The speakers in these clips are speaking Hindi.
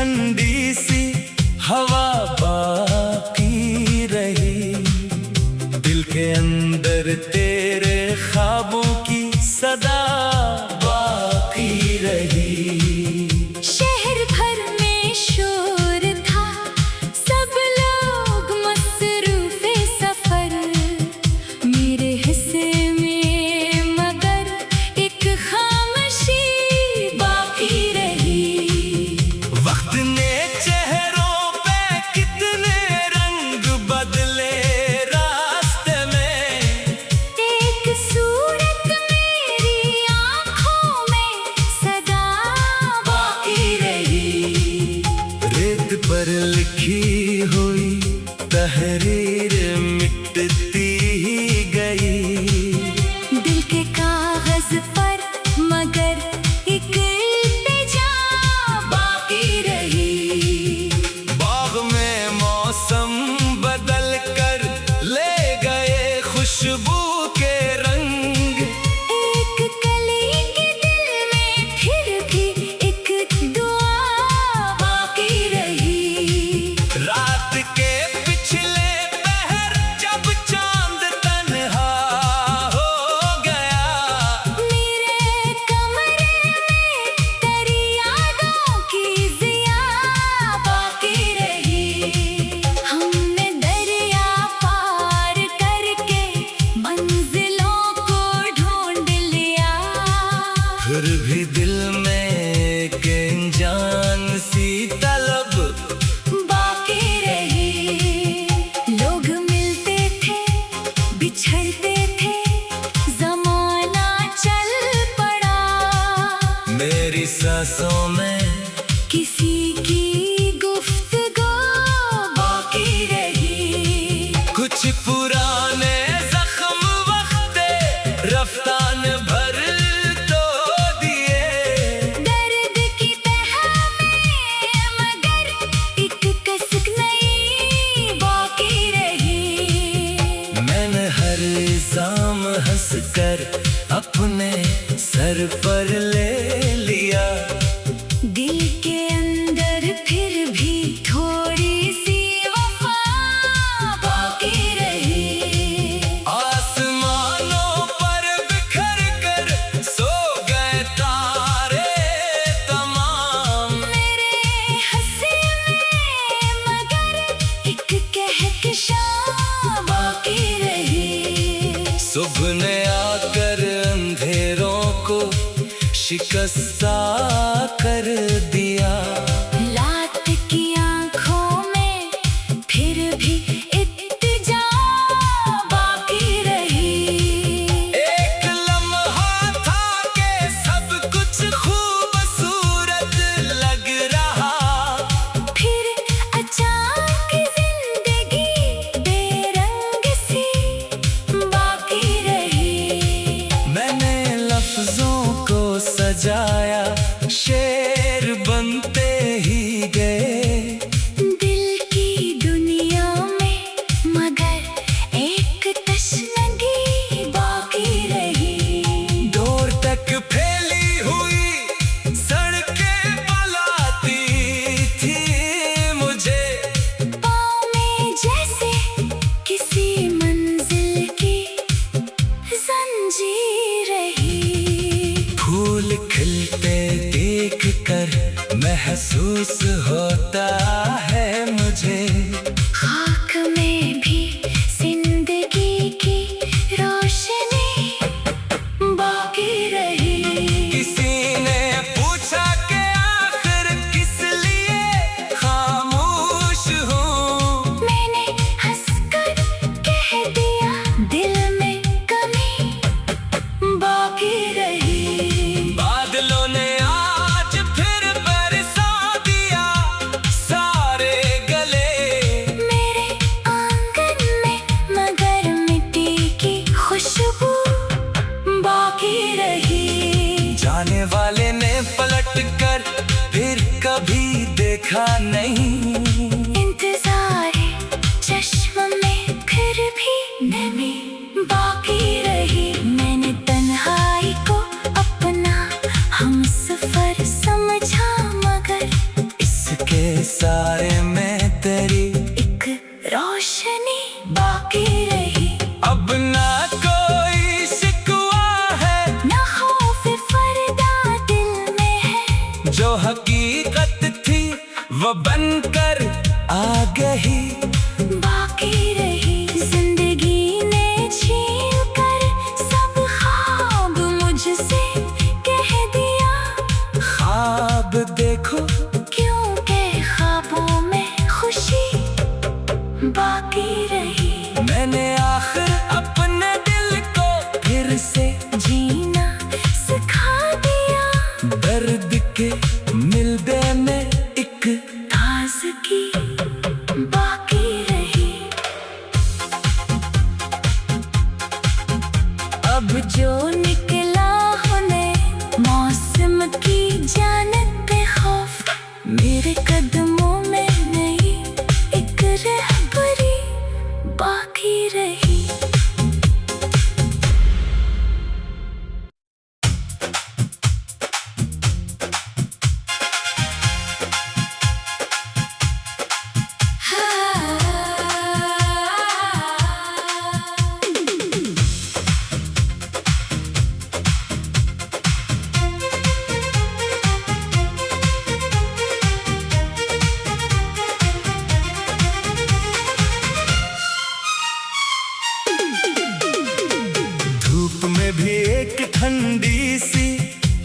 ठंडी सी हवा बाकी रही, दिल के अंदर तेरे ख्वाबों की सदा बाकी रही। शहर भर में शोर था, सब लोग मसरूफे सफर, मेरे हिस्से में मगर एक खामोशी बाकी रही। वक्त ने चेहरों पे कितने रंग बदले रास्ते में, एक सूरत मेरी आँखों में सदा बाकी रही। रेत पर लिखी हुई तहरीर मिटती ही गई, दिल के कागज पर मगर एक इल्तिजा बाकी रही। बाग में मौसम बदल कर ले गए खुशबू के रंग, एक कली के दिल में फिर भी एक दुआ बाकी रही। रात के पिछले पहर जब चांद तन्हा हो गया, मेरे कमरे में तेरी यादों की ज़िया बाकी रही। हमने दरिया पार करके मंजिलों को ढूंढ लिया, फिर भी दिल में एक अनजान सी तलब बाकी रही। लोग मिलते थे, बिछड़ते थे, ज़माना चल पड़ा, मेरी सांसों में किसी की गुफ्तगू बाकी रही। कुछ पुराने जख्म वक्ते रफ्तान भर तो दिए, दर्द की तह में मगर एक कसक नई बाकी रही। मैंने हर इल्जाम हंस कर अपने सर पर ले लिया, दिल के अंदर फिर भी थोड़ी सी वफा बाकी रही। आसमानों पर बिखर कर सो गए तारे तमाम, मेरे हंसी में मगर एक कहकशा बाकी रही। सुबह ने आकर अंधेरों को शिकस्ता कर दिया, रात की आँखों में फिर भी इत्तिजा बाकी रही। एक लम्हा था कि सब कुछ खूबसूरत लग रहा, फिर अचानक जिंदगी बेरंग सी बाकी रही। मैंने लफ्जों को सजाया, शेर बनते ही गए, दिल की दुनिया में मगर एक तशनगी बाकी रही। दूर तक फैली हुई सड़कें बुलाती थी मुझे, पाँव में जैसे किसी मंजिल की जंजीर रही। फूल खिलते देख कर महसूस होता है मुझे, खाक में भी जिंदगी की रोशनी बाकी रही। किसी ने पूछा कि आखिर किस लिए खामोश हूँ, मैंने हंसकर कह दिया दिल में कमी बाकी रही। बादलों ने आज फिर बरसा दिया सारे गले, मेरे आंगन में मगर मिट्टी की खुशबू बाकी रही। जाने वाले ने पलट कर फिर कभी देखा नहीं, इंतज़ार चश्म में फिर भी नमी बाकी रही। मैंने तन्हाई को अपना हमसफर समझा मगर इसके ये सारे में तेरी एक रोशनी बाकी रही। अब ना कोई शिकवा है, ना खौफ फरदा दिल में है। जो हकीकत थी वो बनकर आ गई। बाकी रही जिंदगी ने छीन कर सब ख्वाब मुझसे कह दिया। ख्वाब देखो क्योंकि ख्वाबों में खुशी बाकी रही। मैंने आखिर अपने दिल को फिर से जीना सिखा दिया। दर्द के मिलदे में एक ताज़गी बाकी रही। अब जो निकला होने मौसम की जानते खौफ, मेरे कदमों में नई एक रहबरी बाकी रही। धूप में भी एक ठंडी सी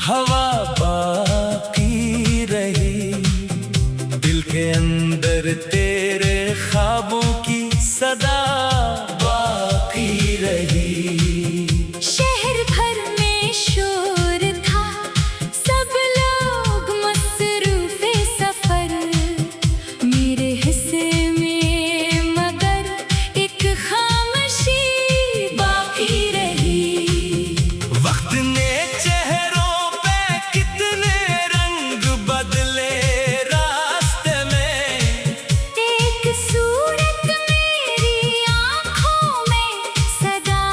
हवा बाकी रही। दिल के अंदर तेरे ख्वाबों की सदा बाकी रही। शहर भर में शोर था, सब लोग मसरूफे सफर। मेरे हिस्से में मगर एक खामोशी बाकी रही। वक्त ने चेहरों पे कितने रंग बदले रास्ते में। एक सूरत मेरी आँखों में सदा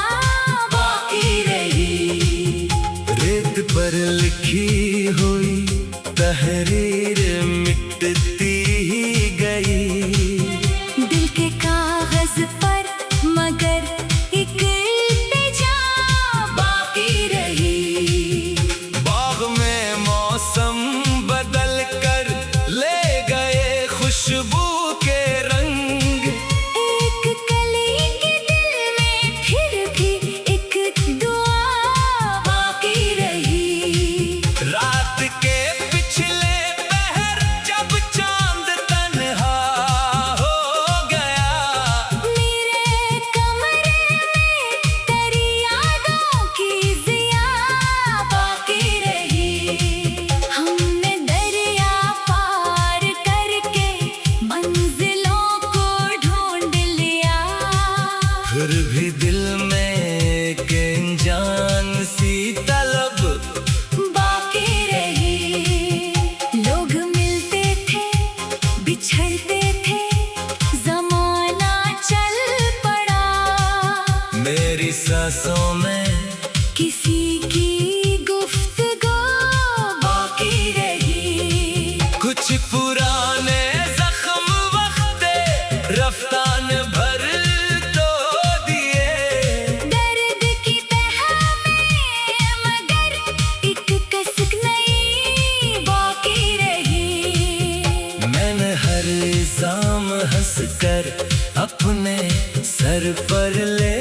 बाकी रही। रेत पर लिखी हुई तहरीर मिटती ही गई। दिल के कागज पर मगर एक इल्तिजा बाकी रही। बाग में मौसम बदल कर ले गए खुशबू के रंग। एक कली के दिल में फिर भी एक दुआ बाकी रही। रात के पिछले पहर जब चांद तन्हा हो गया। मेरे कमरे में तेरी यादों की ज़िया बाकी रही। हमने दरिया पार करके मंजिलों को ढूंढ लिया। फिर भी दिल में एक अनजान सी तलब बाकी रही। लोग मिलते थे, बिछड़ते थे, ज़माना चल पड़ा। मेरी सांसों में किसी की गुफ्तगू बाकी रही। कुछ पुराने जख्म वक्ते रफ्तान भर तो दिए। दर्द की तह में मगर एक कसक नई बाकी रही। मैंने हर इल्जाम हंस कर अपने सर पर ले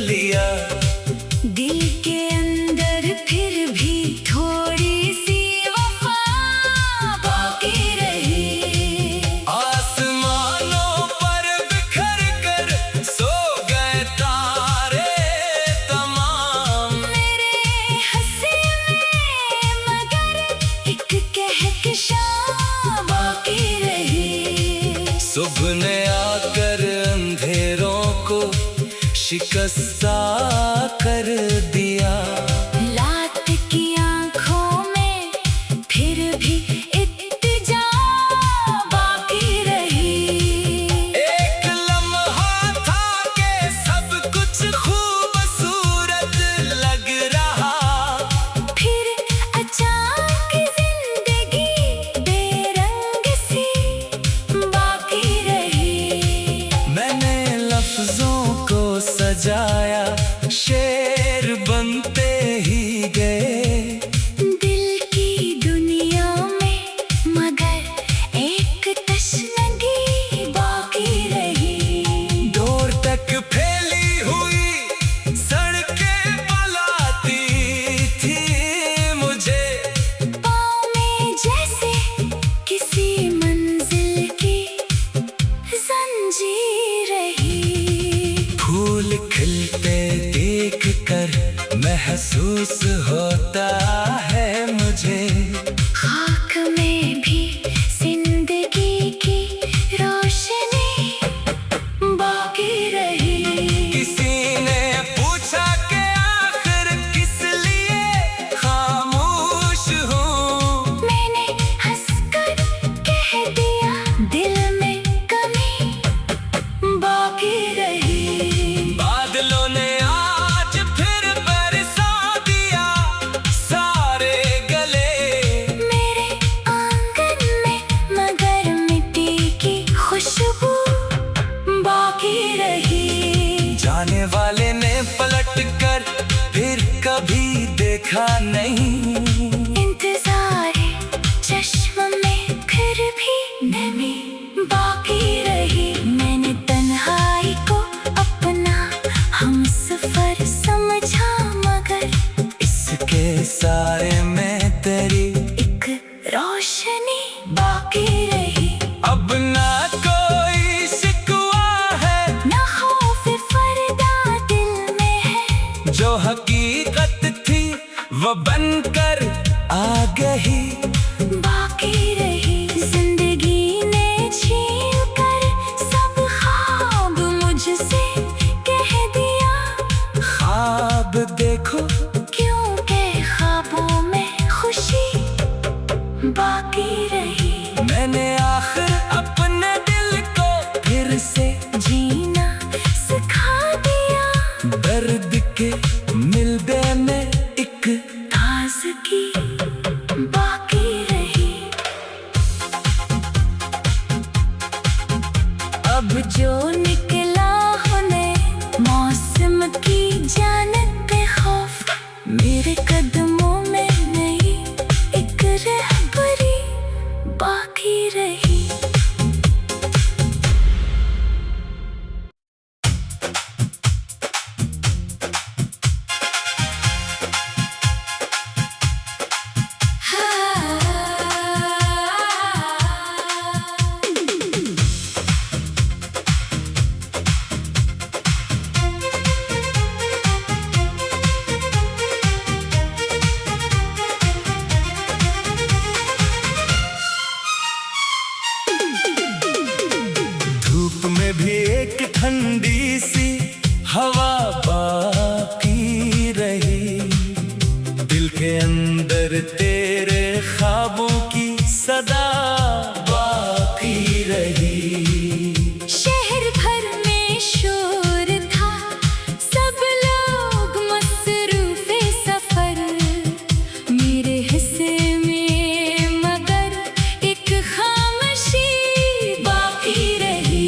लिया। दिल के अंदर फिर भी थोड़ी सी वफा बाकी रही। आसमानों पर बिखर कर सो गए तारे तमाम। मेरे हंसी में मगर एक कहकशां बाकी रही। सुबह ने आकर अंधेरों को शिकस्ता कर दिया। लात की आँखों में फिर भी इत्तिजा बाकी रही। एक लम्हा था कि सब कुछ खूबसूरत लग रहा। फिर अचानक जिंदगी बेरंग सी महसूस होता है मुझे। खाक में भी जिंदगी की रोशनी बाकी रही। किसी ने पूछा कि आखिर किस लिए खामोश हूँ। मैंने हंसकर कह दिया दिल में कमी बाकी रही। बादलों ने आज फिर बरसा दिया सारे गले। मेरे आंगन में मगर मिट्टी की खुशबू बाकी रही। जाने वाले ने पलट कर फिर कभी देखा नहीं। इंतज़ारे चश्म में फिर भी नमी बाकी रही। मैंने तन्हाई को अपना हमसफर समझा मगर इसके सारे में तेरी एक रोशनी बाकी रही। अब ना कोई शिकवा है, न खौफ फरदा दिल में है। जो हकीकत थी वो बनकर आ गई। बाकी रही जिंदगी ने छीन कर सब ख्वाब मुझसे कह दिया। ख्वाब देखो क्योंकि ख्वाबों में खुशी बाकी रही। मैंने आखिर अपने दिल को फिर से जीना सिखा दिया। दर्द के मिलबे में एक ताज़गी बाकी रही। अब जो निकला होने मौसम की जानते खौफ मेरे कदमों में नई एक रहबरी बाकी रही। धूप में भी एक ठंडी सी हवा बाकी रही। दिल के अंदर तेरे ख्वाबों की सदा बाकी रही। शहर भर में शोर था, सब लोग मसरूफ़े सफर। मेरे हिस्से में मगर एक खामोशी बाकी रही।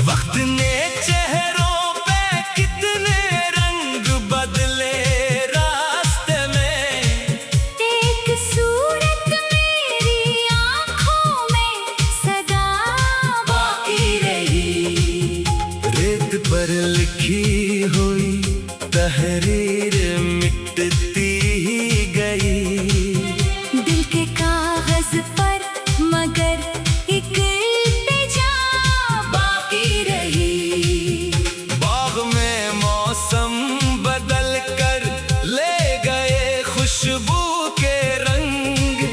वक्त ने चेहरों पे कितने रंग बदले रास्ते में। एक सूरत मेरी आँखों में सदा बाकी रही। रेत पर लिखी हुई तहरीर मिटती ही गई। दिल के कागज पर मगर एक इल्तिजा बाकी रही। बाग में मौसम बदल कर ले गए खुशबू के रंग।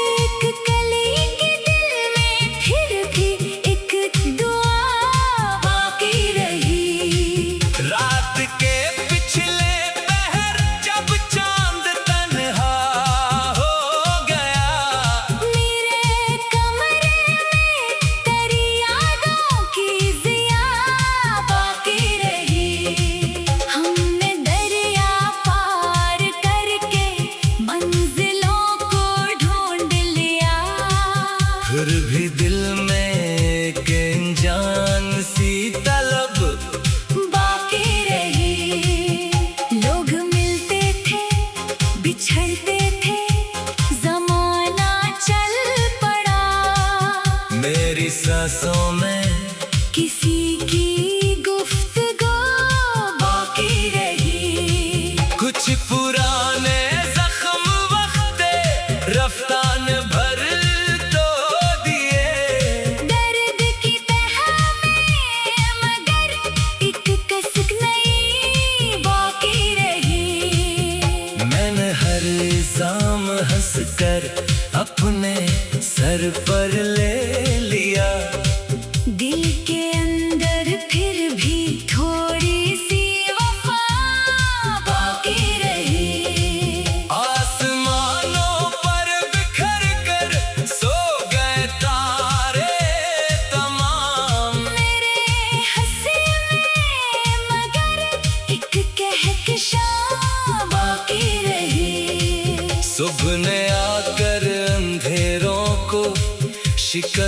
एक कली के दिल में फिर भी एक दुआ बाकी रही। रात के पिछले पहर जब चांद तन्हा हो गया। मेरे कमरे में तेरी यादों की ज़िया बाकी रही। हमने दरिया पार करके मंजिलों को ढूंढ लिया। फिर भी दिल में एक अनजान सी तलब बाकी रही। लोग मिलते थे बिछड़ते थे, ज़माना चल पड़ा। मेरी सांसों में किसी की गुफ्तगू बाकी रही। कुछ पुराने जख्म वक्त रफ्तान भर तो दिए। दर्द की तह में मगर एक कसक नहीं बाकी रही।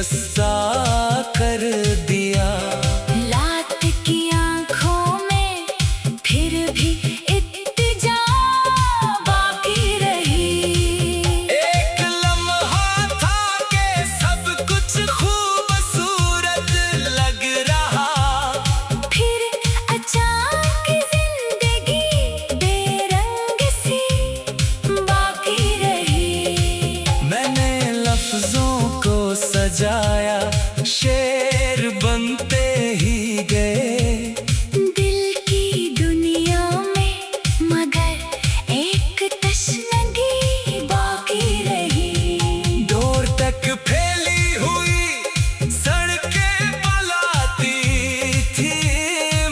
सस्ता कर दिया। लात की आंखों में फिर भी इत्तेजा बाकी रही। एक लम्हा था कि सब कुछ खूबसूरत लग रहा। फिर अचानक जिंदगी बेरंग सी बाकी रही। मैंने लफ्जों को सजाया, शेर बनते ही गए। दिल की दुनिया में मगर एक तशनगी बाकी रही। दूर तक फैली हुई सड़कें बुलाती थी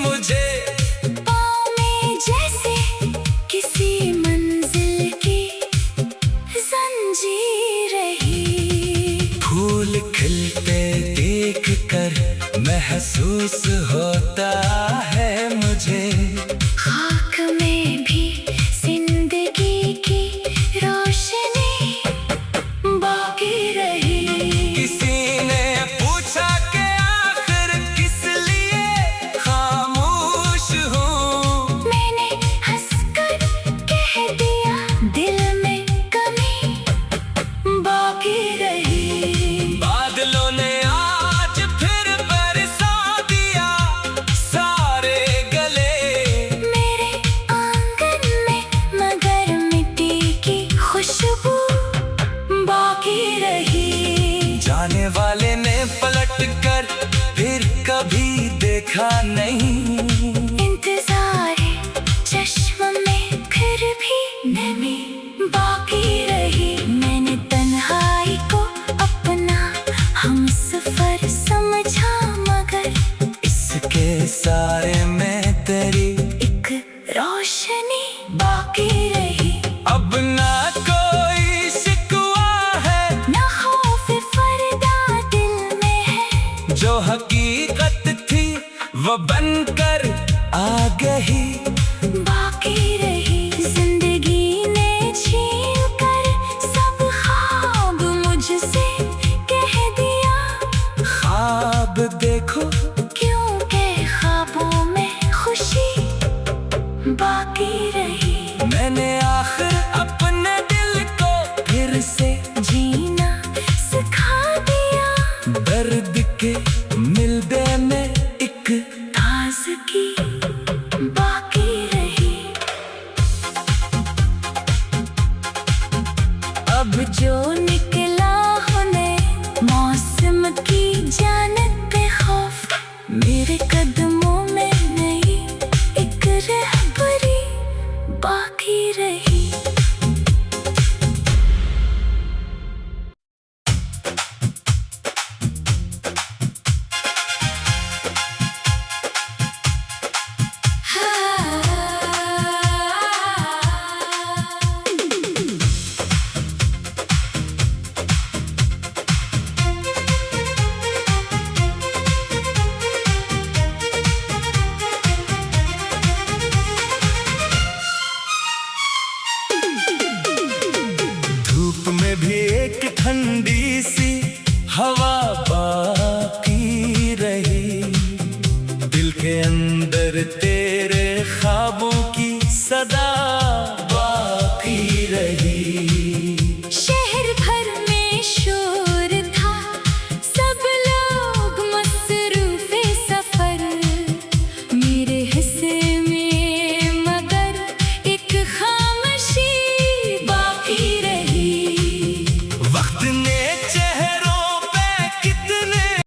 मुझे। पाँव में जैसे किसी मंजिल की जंजीर रही। फूल खिलते देख कर महसूस होता है मुझे। खाक में भी जिंदगी की रोशनी बाकी रही। किसी ने पूछा कि आखिर किस लिए खामोश हूँ। मैंने हंसकर कह दिया दिल में कमी बाकी रही। बादलों ने आज फिर बरसा दिया सारे गले। मेरे आंगन में मगर मिट्टी की खुशबू बाकी रही। जाने वाले ने पलट कर फिर कभी देखा नहीं। इंतज़ार चश्म में फिर भी नमी बाकी रही। मैंने तन्हाई को अपना हमसफर समझा मगर इसके सारे में तेरी एक रोशनी बाकी रही। अब ना कोई शिकवा है, न खौफ फरदा दिल में है। जो हकीकत थी वो बनकर आ गई। बाकी रही जिंदगी ने छीन कर सब ख्वाब मुझसे कह दिया। ख्वाब देखो क्योंकि ख्वाबों में खुशी बाकी रही। मैंने आखिर अपने दिल को फिर से जीना सिखा दिया। दर्द के